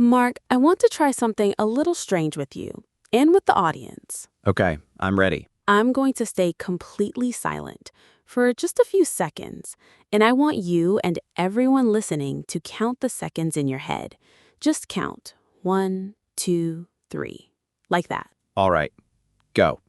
Mark, I want to try something a little strange with you and with the audience. Okay, I'm ready. I'm going to stay completely silent for just a few seconds, and I want you and everyone listening to count the seconds in your head. Just count 1, 2, 3, like that. All right, go.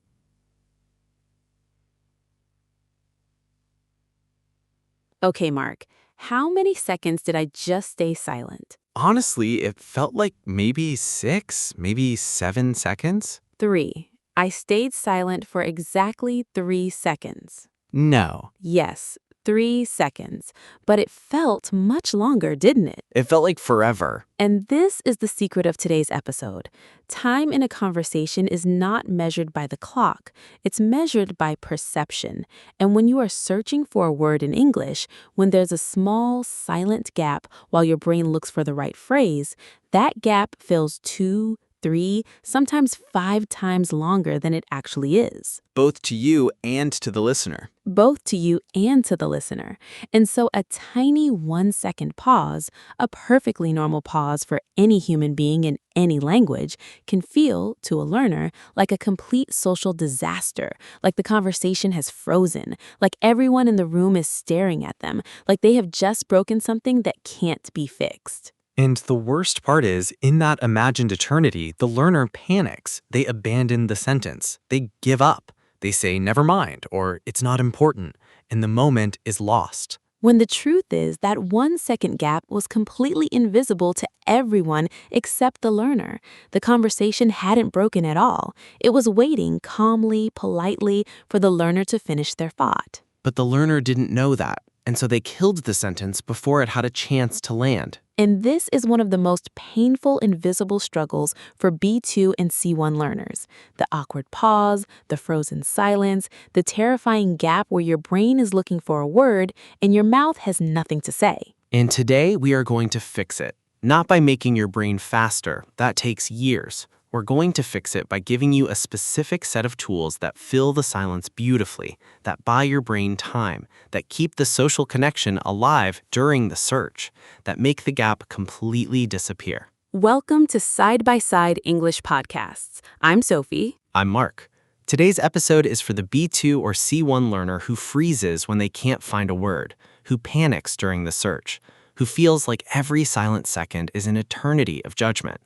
Okay, Mark, how many seconds did I just stay silent? Honestly, it felt like maybe 6, maybe 7 seconds. 3. I stayed silent for exactly 3 seconds. No, Yes, 3 seconds. But it felt much longer, didn't it? it felt like forever. And this is the secret of today's episode. Time in a conversation is not measured by the clock. It's measured by perception. And when you are searching for a word in English, when there's a small, silent gap while your brain looks for the right phrase, that gap feels 2, 3, sometimes 5 times longer than it actually is. Both to you and to the listener. Both to you and to the listener. And so a tiny 1-second pause, a perfectly normal pause for any human being in any language, can feel, to a learner, like a complete social disaster, like the conversation has frozen, like everyone in the room is staring at them, like they have just broken something that can't be fixed. And the worst part is, in that imagined eternity, the learner panics. They abandon the sentence. They give up. They say, never mind, or it's not important, and the moment is lost. When the truth is that 1-second gap was completely invisible to everyone except the learner. The conversation hadn't broken at all. It was waiting calmly, politely, for the learner to finish their thought. But the learner didn't know that, and so they killed the sentence before it had a chance to land. And this is one of the most painful invisible struggles for B2 and C1 learners. The awkward pause, the frozen silence, the terrifying gap where your brain is looking for a word and your mouth has nothing to say. And today we are going to fix it. Not by making your brain faster, that takes years. We're going to fix it by giving you a specific set of tools that fill the silence beautifully, that buy your brain time, that keep the social connection alive during the search, that make the gap completely disappear. Welcome to Side by Side English Podcasts. I'm Sophie. I'm Mark. Today's episode is for the B2 or C1 learner who freezes when they can't find a word, who panics during the search, who feels like every silent second is an eternity of judgment.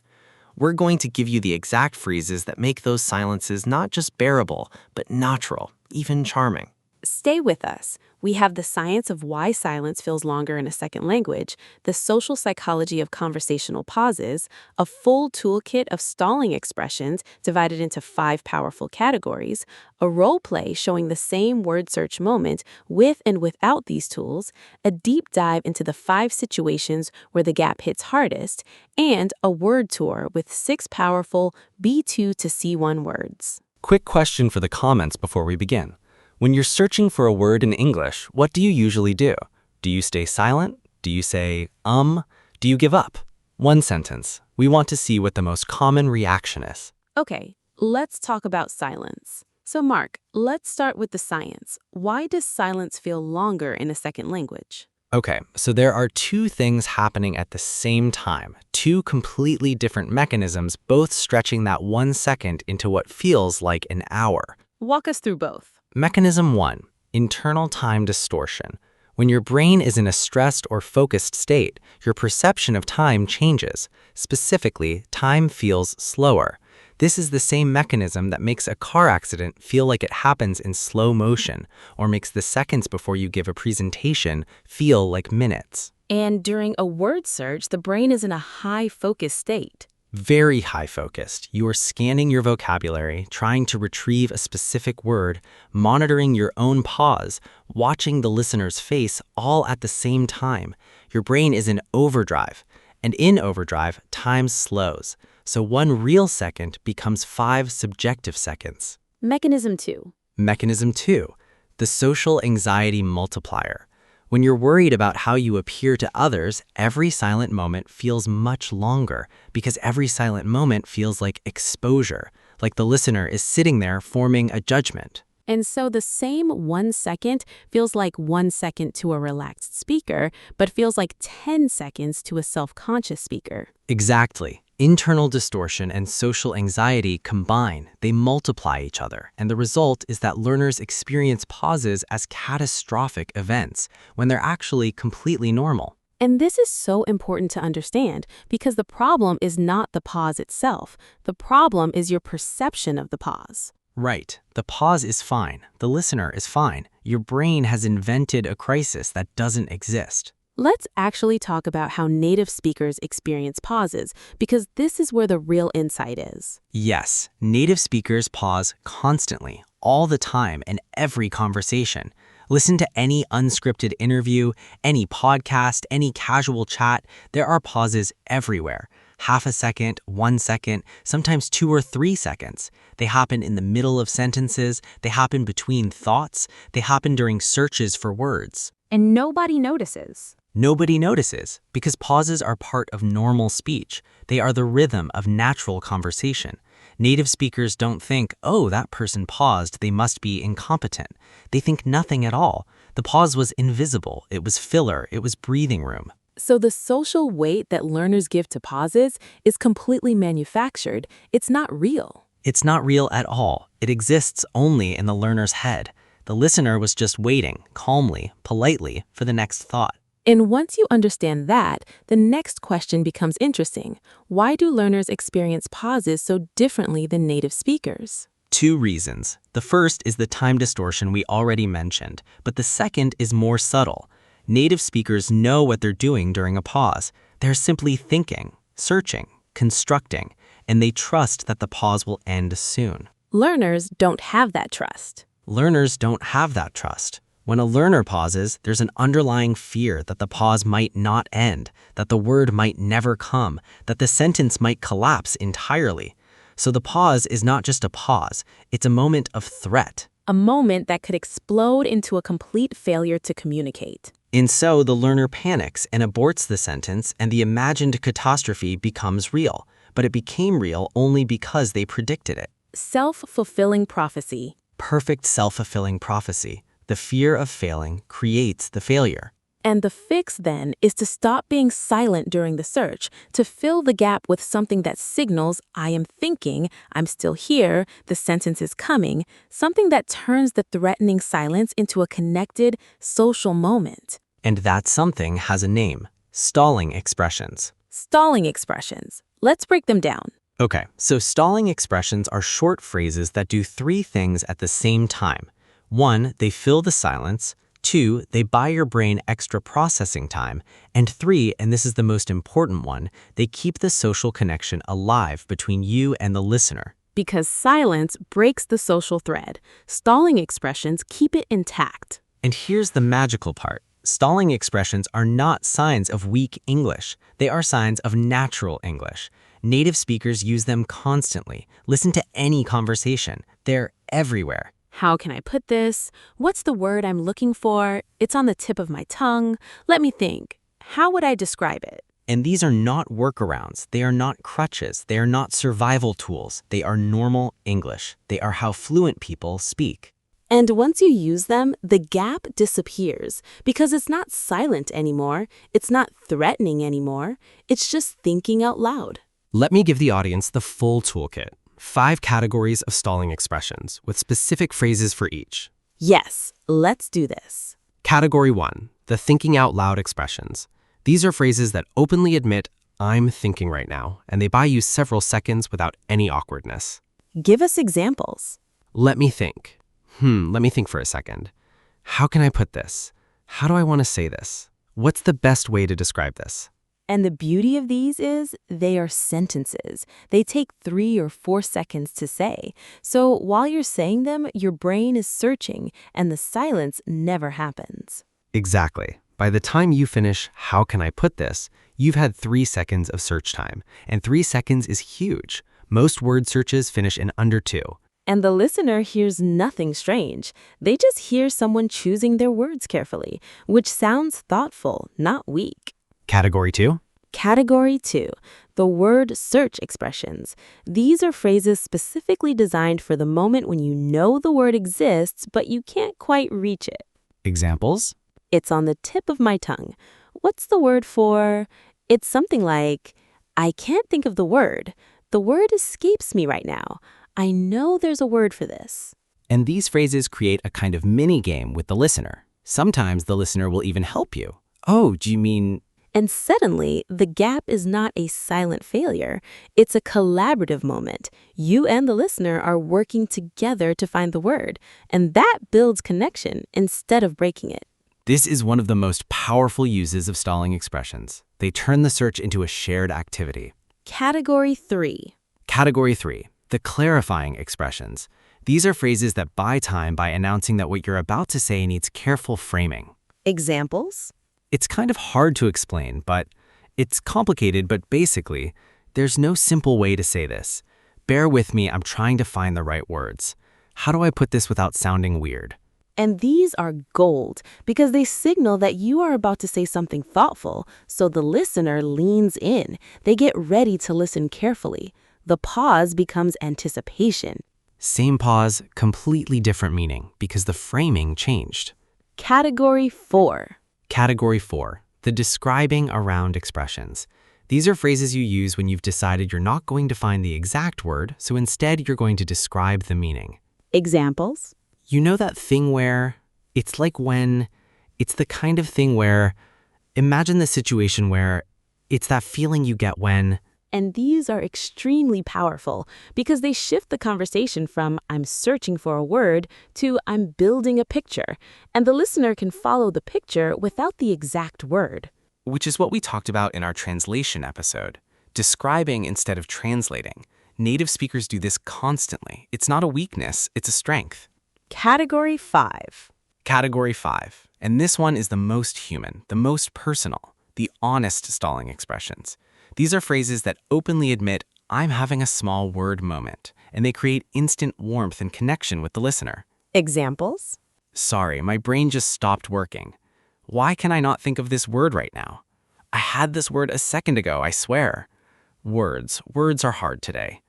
We're going to give you the exact phrases that make those silences not just bearable, but natural, even charming. Stay with us. We have the science of why silence feels longer in a second language, the social psychology of conversational pauses, a full toolkit of stalling expressions divided into 5 powerful categories, a role play showing the same word search moment with and without these tools, a deep dive into the 5 situations where the gap hits hardest, and a word tour with 6 powerful B2 to C1 words. Quick question for the comments before we begin. When you're searching for a word in English, what do you usually do? Do you stay silent? Do you say, Do you give up? One sentence. We want to see what the most common reaction is. Okay, let's talk about silence. So Mark, let's start with the science. Why does silence feel longer in a second language? Okay, so there are 2 things happening at the same time, 2 completely different mechanisms, both stretching that 1 second into what feels like an hour. Walk us through both. Mechanism 1, internal time distortion. When your brain is in a stressed or focused state, your perception of time changes. Specifically, time feels slower. This is the same mechanism that makes a car accident feel like it happens in slow motion, or makes the seconds before you give a presentation feel like minutes. And during a word search, the brain is in a high focus state. Very high focused. You are scanning your vocabulary, trying to retrieve a specific word, monitoring your own pause, watching the listener's face all at the same time. Your brain is in overdrive. And in overdrive, time slows. So 1 real second becomes 5 subjective seconds. Mechanism 2. Mechanism 2, the social anxiety multiplier. When you're worried about how you appear to others, every silent moment feels much longer because every silent moment feels like exposure, like the listener is sitting there forming a judgment. And so the same 1 second feels like 1 second to a relaxed speaker, but feels like 10 seconds to a self-conscious speaker. Exactly. Internal distortion and social anxiety combine, they multiply each other, and the result is that learners experience pauses as catastrophic events when they're actually completely normal. And this is so important to understand because the problem is not the pause itself. The problem is your perception of the pause. Right. The pause is fine. The listener is fine. Your brain has invented a crisis that doesn't exist. Let's actually talk about how native speakers experience pauses, because this is where the real insight is. Yes, native speakers pause constantly, all the time, in every conversation. Listen to any unscripted interview, any podcast, any casual chat. There are pauses everywhere. Half a second, 1 second, sometimes 2 or 3 seconds. They happen in the middle of sentences. They happen between thoughts. They happen during searches for words. And nobody notices. Nobody notices because pauses are part of normal speech. They are the rhythm of natural conversation. Native speakers don't think, oh, that person paused, they must be incompetent. They think nothing at all. The pause was invisible. It was filler. It was breathing room. So the social weight that learners give to pauses is completely manufactured. It's not real. It's not real at all. It exists only in the learner's head. The listener was just waiting, calmly, politely, for the next thought. And once you understand that, the next question becomes interesting. Why do learners experience pauses so differently than native speakers? 2 reasons. The first is the time distortion we already mentioned, but the second is more subtle. Native speakers know what they're doing during a pause. They're simply thinking, searching, constructing, and they trust that the pause will end soon. Learners don't have that trust. Learners don't have that trust. When a learner pauses, there's an underlying fear that the pause might not end, that the word might never come, that the sentence might collapse entirely. So the pause is not just a pause, it's a moment of threat. A moment that could explode into a complete failure to communicate. And so the learner panics and aborts the sentence, and the imagined catastrophe becomes real. But it became real only because they predicted it. Self-fulfilling prophecy. Perfect self-fulfilling prophecy. The fear of failing creates the failure. And the fix then is to stop being silent during the search, to fill the gap with something that signals I am thinking, I'm still here, the sentence is coming, something that turns the threatening silence into a connected, social moment. And that something has a name: stalling expressions. Stalling expressions. Let's break them down. Okay, so stalling expressions are short phrases that do 3 things at the same time. 1, they fill the silence. 2, they buy your brain extra processing time. And 3, and this is the most important one, they keep the social connection alive between you and the listener. Because silence breaks the social thread. Stalling expressions keep it intact. And here's the magical part. Stalling expressions are not signs of weak English. They are signs of natural English. Native speakers use them constantly. Listen to any conversation. They're everywhere. How can I put this? What's the word I'm looking for? It's on the tip of my tongue. Let me think. How would I describe it? And these are not workarounds. They are not crutches. They are not survival tools. They are normal English. They are how fluent people speak. And once you use them, the gap disappears because it's not silent anymore. It's not threatening anymore. It's just thinking out loud. Let me give the audience the full toolkit. 5 categories of stalling expressions with specific phrases for each. Yes, let's do this. Category 1, the thinking out loud expressions. These are phrases that openly admit, I'm thinking right now, and they buy you several seconds without any awkwardness. Give us examples. Let me think. Let me think for a second. How can I put this? How do I want to say this? What's the best way to describe this? And the beauty of these is they are sentences. They take 3 or 4 seconds to say. So while you're saying them, your brain is searching, and the silence never happens. Exactly. By the time you finish, how can I put this? You've had 3 seconds of search time, and 3 seconds is huge. Most word searches finish in under 2. And the listener hears nothing strange. They just hear someone choosing their words carefully, which sounds thoughtful, not weak. Category 2, Category 2, the word search expressions. These are phrases specifically designed for the moment when you know the word exists, but you can't quite reach it. Examples? It's on the tip of my tongue. What's the word for? It's something like, I can't think of the word. The word escapes me right now. I know there's a word for this. And these phrases create a kind of mini game with the listener. Sometimes the listener will even help you. Oh, do you mean... And suddenly, the gap is not a silent failure. It's a collaborative moment. You and the listener are working together to find the word, and that builds connection instead of breaking it. This is one of the most powerful uses of stalling expressions. They turn the search into a shared activity. Category 3. Category 3, the clarifying expressions. These are phrases that buy time by announcing that what you're about to say needs careful framing. Examples? It's kind of hard to explain, but it's complicated, but basically, there's no simple way to say this. Bear with me, I'm trying to find the right words. How do I put this without sounding weird? And these are gold because they signal that you are about to say something thoughtful, so the listener leans in. They get ready to listen carefully. The pause becomes anticipation. Same pause, completely different meaning because the framing changed. Category 4. Category 4, the describing around expressions. These are phrases you use when you've decided you're not going to find the exact word, so instead you're going to describe the meaning. Examples? You know that thing where it's like when, it's the kind of thing where, imagine the situation where it's that feeling you get when. And these are extremely powerful because they shift the conversation from I'm searching for a word to I'm building a picture, and the listener can follow the picture without the exact word. Which is what we talked about in our translation episode. Describing instead of translating. Native speakers do this constantly. It's not a weakness, it's a strength. Category 5. Category 5. And this one is the most human, the most personal, the honest stalling expressions. These are phrases that openly admit, I'm having a small word moment, and they create instant warmth and connection with the listener. Examples? Sorry, my brain just stopped working. Why can I not think of this word right now? I had this word a second ago, I swear. Words are hard today.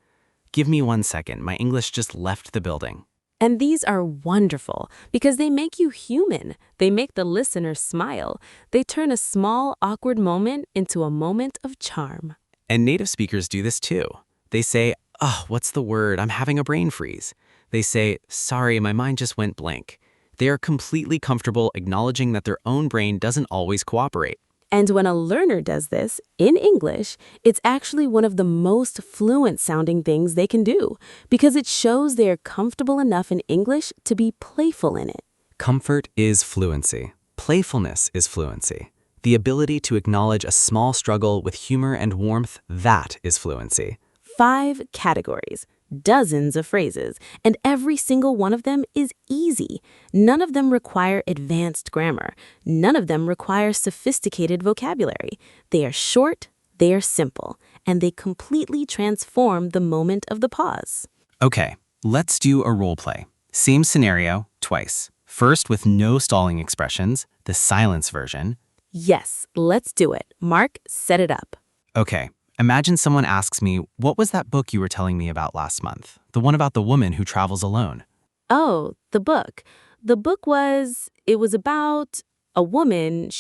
Give me 1 second, my English just left the building. And these are wonderful because they make you human. They make the listener smile. They turn a small, awkward moment into a moment of charm. And native speakers do this too. They say, oh, what's the word? I'm having a brain freeze. They say, sorry, my mind just went blank. They are completely comfortable acknowledging that their own brain doesn't always cooperate. And when a learner does this, in English, it's actually one of the most fluent-sounding things they can do because it shows they are comfortable enough in English to be playful in it. Comfort is fluency. Playfulness is fluency. The ability to acknowledge a small struggle with humor and warmth, that is fluency. 5 categories, dozens of phrases, and every single one of them is easy. None of them require advanced grammar. None of them require sophisticated vocabulary. They are short, they are simple, and they completely transform the moment of the pause. Okay, let's do a role play. Same scenario, twice. First with no stalling expressions, the silence version. Yes, let's do it. Mark, set it up. Okay, imagine someone asks me, what was that book you were telling me about last month? The one about the woman who travels alone. Oh, the book. The book was, it was about a woman,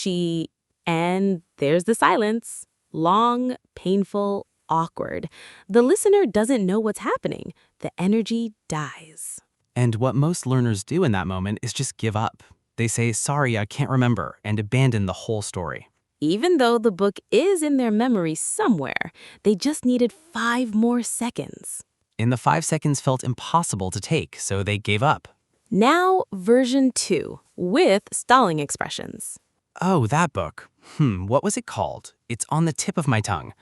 and there's the silence. Long, painful, awkward. The listener doesn't know what's happening. The energy dies. And what most learners do in that moment is just give up. They say, sorry, I can't remember, and abandon the whole story. Even though the book is in their memory somewhere, they just needed 5 more seconds. And the 5 seconds felt impossible to take, so they gave up. Now, version 2, with stalling expressions. Oh, that book. What was it called? It's on the tip of my tongue.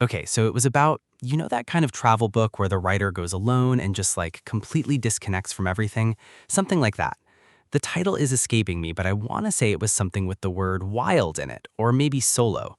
Okay, so it was about, you know that kind of travel book where the writer goes alone and just completely disconnects from everything? Something like that. The title is escaping me, but I want to say it was something with the word wild in it, or maybe solo.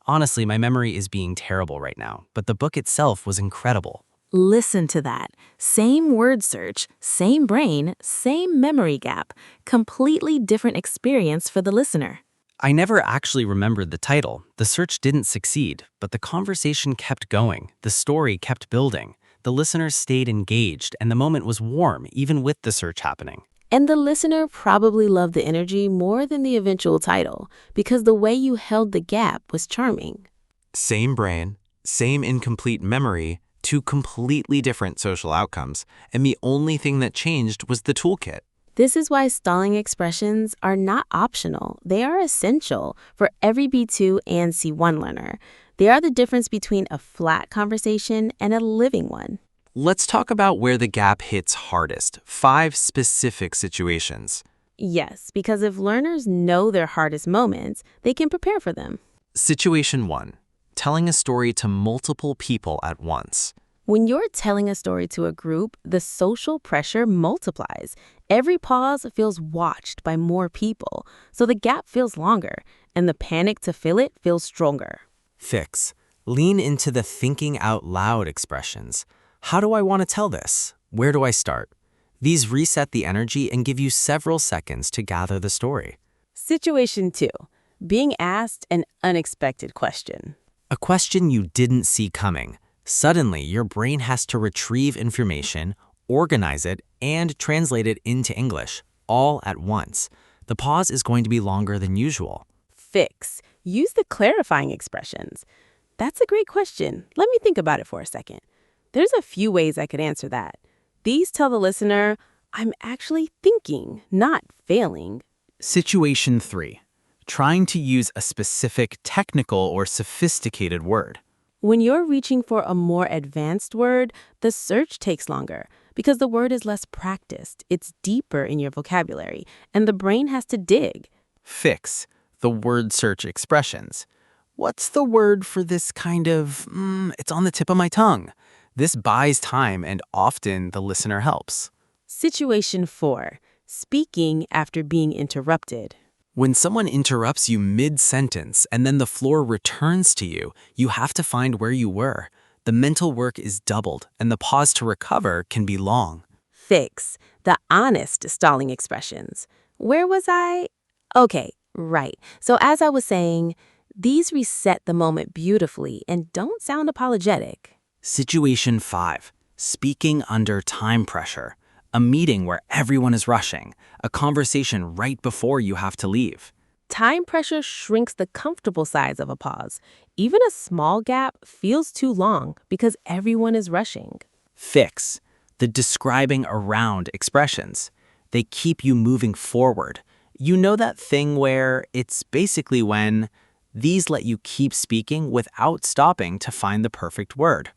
Honestly, my memory is being terrible right now, but the book itself was incredible. Listen to that. Same word search, same brain, same memory gap, completely different experience for the listener. I never actually remembered the title. The search didn't succeed, but the conversation kept going. The story kept building. The listeners stayed engaged, and the moment was warm, even with the search happening. And the listener probably loved the energy more than the eventual title because the way you held the gap was charming. Same brain, same incomplete memory, two completely different social outcomes, and the only thing that changed was the toolkit. This is why stalling expressions are not optional. They are essential for every B2 and C1 learner. They are the difference between a flat conversation and a living one. Let's talk about where the gap hits hardest. 5 specific situations. Yes, because if learners know their hardest moments, they can prepare for them. Situation 1. Telling a story to multiple people at once. When you're telling a story to a group, the social pressure multiplies. Every pause feels watched by more people, so the gap feels longer, and the panic to fill it feels stronger. Fix. Lean into the thinking out loud expressions. How do I want to tell this? Where do I start? These reset the energy and give you several seconds to gather the story. Situation 2. Being asked an unexpected question. A question you didn't see coming. Suddenly, your brain has to retrieve information, organize it, and translate it into English, all at once. The pause is going to be longer than usual. Fix. Use the clarifying expressions. That's a great question. Let me think about it for a second. There's a few ways I could answer that. These tell the listener, I'm actually thinking, not failing. Situation 3. Trying to use a specific technical or sophisticated word. When you're reaching for a more advanced word, the search takes longer because the word is less practiced. It's deeper in your vocabulary, and the brain has to dig. Fix. The word search expressions. What's the word for this kind of, it's on the tip of my tongue? This buys time and often the listener helps. Situation 4. Speaking after being interrupted. When someone interrupts you mid-sentence and then the floor returns to you, you have to find where you were. The mental work is doubled, and the pause to recover can be long. Fix. The honest stalling expressions. Where was I? Okay, right. So as I was saying, these reset the moment beautifully and don't sound apologetic. Situation 5. Speaking under time pressure. A meeting where everyone is rushing. A conversation right before you have to leave. Time pressure shrinks the comfortable size of a pause. Even a small gap feels too long because everyone is rushing. Fix. The describing around expressions. They keep you moving forward. You know that thing where it's basically when these let you keep speaking without stopping to find the perfect word.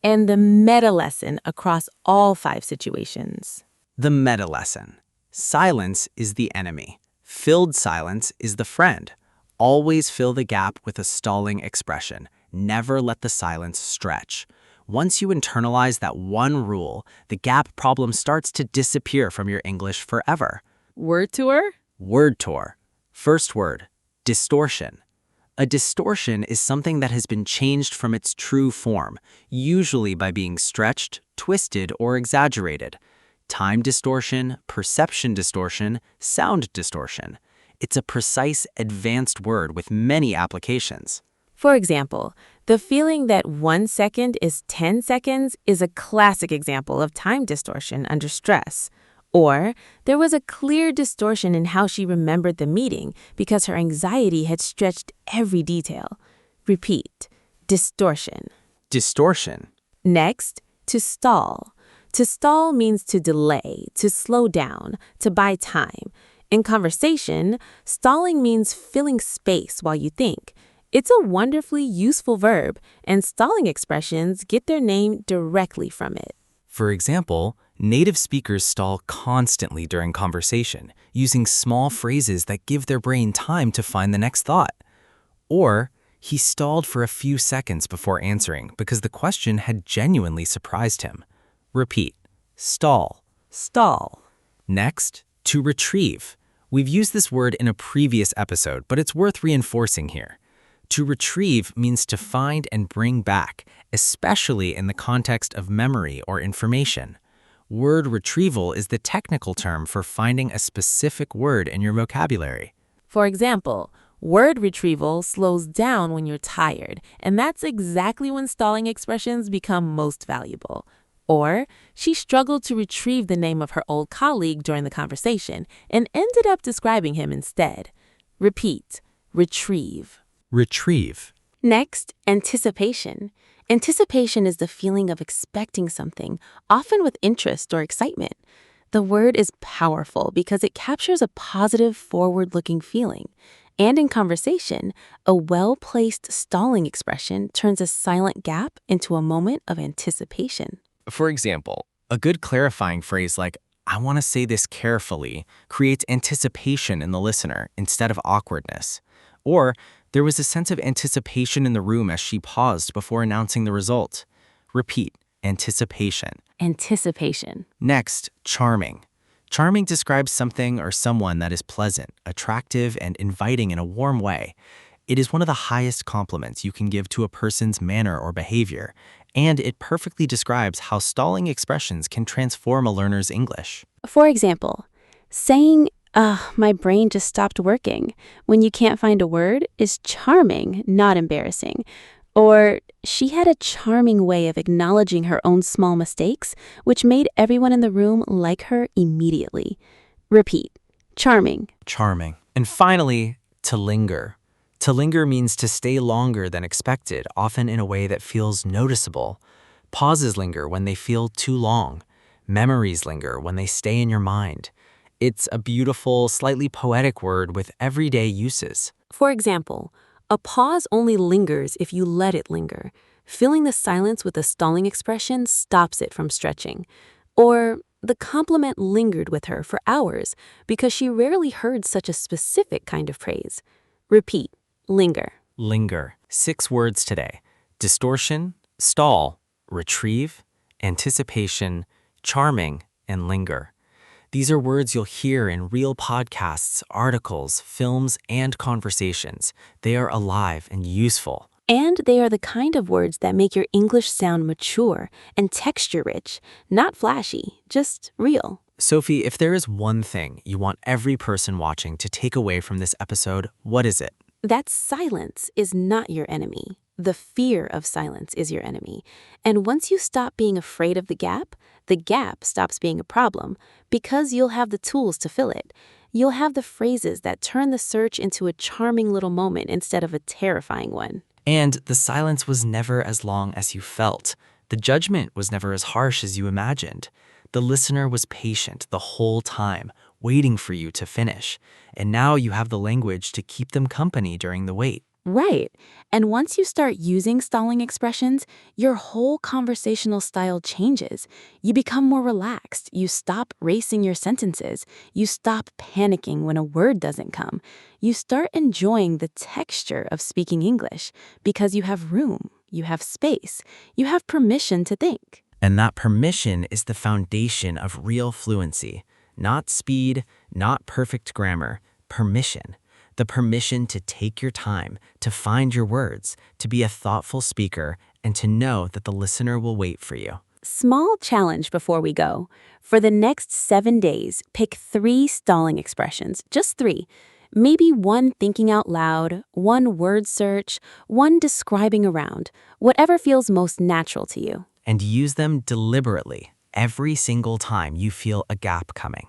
And the meta lesson across all 5 situations. The meta lesson. Silence is the enemy. Filled silence is the friend. Always fill the gap with a stalling expression. Never let the silence stretch. Once you internalize that one rule, the gap problem starts to disappear from your English forever. Word tour? Word tour. First word, distortion. A distortion is something that has been changed from its true form, usually by being stretched, twisted, or exaggerated. Time distortion, perception distortion, sound distortion. It's a precise, advanced word with many applications. For example, the feeling that 1 second is 10 seconds is a classic example of time distortion under stress. Or, there was a clear distortion in how she remembered the meeting because her anxiety had stretched every detail. Repeat. Distortion. Distortion. Next, to stall. To stall means to delay, to slow down, to buy time. In conversation, stalling means filling space while you think. It's a wonderfully useful verb, and stalling expressions get their name directly from it. For example, native speakers stall constantly during conversation, using small phrases that give their brain time to find the next thought. Or, he stalled for a few seconds before answering because the question had genuinely surprised him. Repeat. Stall. Stall. Next, to retrieve. We've used this word in a previous episode, but it's worth reinforcing here. To retrieve means to find and bring back, especially in the context of memory or information. Word retrieval is the technical term for finding a specific word in your vocabulary. For example, Word retrieval slows down when you're tired, and that's exactly when stalling expressions become most valuable. Or, she struggled to retrieve the name of her old colleague during the conversation and ended up describing him instead. Repeat, retrieve. Retrieve. Next, anticipation. Anticipation is the feeling of expecting something, often with interest or excitement. The word is powerful because it captures a positive, forward-looking feeling. And in conversation, a well-placed stalling expression turns a silent gap into a moment of anticipation. For example, a good clarifying phrase like, "I want to say this carefully," creates anticipation in the listener instead of awkwardness. Or, "There was a sense of anticipation in the room as she paused before announcing the result." Repeat, anticipation. Anticipation. Next, charming. Charming describes something or someone that is pleasant, attractive, and inviting in a warm way. It is one of the highest compliments you can give to a person's manner or behavior, and it perfectly describes how stalling expressions can transform a learner's English. For example, saying, my brain just stopped working when you can't find a word is charming, not embarrassing. Or, she had a charming way of acknowledging her own small mistakes, which made everyone in the room like her immediately. Repeat, charming. Charming. And finally, to linger. To linger means to stay longer than expected, often in a way that feels noticeable. Pauses linger when they feel too long. Memories linger when they stay in your mind. It's a beautiful, slightly poetic word with everyday uses. For example, a pause only lingers if you let it linger. Filling the silence with a stalling expression stops it from stretching. Or, the compliment lingered with her for hours because she rarely heard such a specific kind of praise. Repeat, linger. Linger. 6 words today: distortion, stall, retrieve, anticipation, charming, and linger. These are words you'll hear in real podcasts, articles, films, and conversations. They are alive and useful. And they are the kind of words that make your English sound mature and texture-rich, not flashy, just real. Sophie, if there is one thing you want every person watching to take away from this episode, what is it? That silence is not your enemy. The fear of silence is your enemy. And once you stop being afraid of the gap stops being a problem because you'll have the tools to fill it. You'll have the phrases that turn the search into a charming little moment instead of a terrifying one. And the silence was never as long as you felt. The judgment was never as harsh as you imagined. The listener was patient the whole time, waiting for you to finish. And now you have the language to keep them company during the wait. Right. And once you start using stalling expressions, your whole conversational style changes. You become more relaxed. You stop racing your sentences. You stop panicking when a word doesn't come. You start enjoying the texture of speaking English because you have room, you have space, you have permission to think. And that permission is the foundation of real fluency. Not speed, not perfect grammar, permission. The permission to take your time, to find your words, to be a thoughtful speaker, and to know that the listener will wait for you. Small challenge before we go. For the next 7 days, pick 3 stalling expressions, just 3. Maybe 1 thinking out loud, 1 word search, 1 describing around, whatever feels most natural to you. And use them deliberately every single time you feel a gap coming.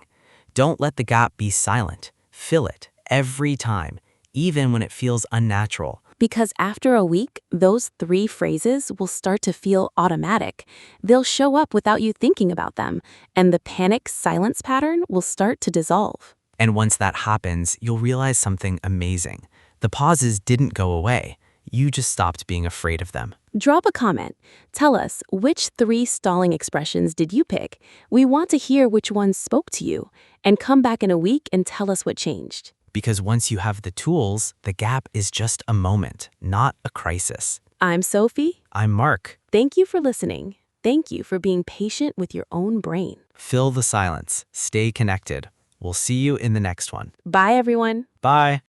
Don't let the gap be silent. Fill it every time, even when it feels unnatural. Because after a week, those 3 phrases will start to feel automatic. They'll show up without you thinking about them, and the panic silence pattern will start to dissolve. And once that happens, you'll realize something amazing. The pauses didn't go away. You just stopped being afraid of them. Drop a comment. Tell us, which 3 stalling expressions did you pick? We want to hear which ones spoke to you. And come back in a week and tell us what changed. Because once you have the tools, the gap is just a moment, not a crisis. I'm Sophie. I'm Mark. Thank you for listening. Thank you for being patient with your own brain. Fill the silence. Stay connected. We'll see you in the next one. Bye, everyone. Bye.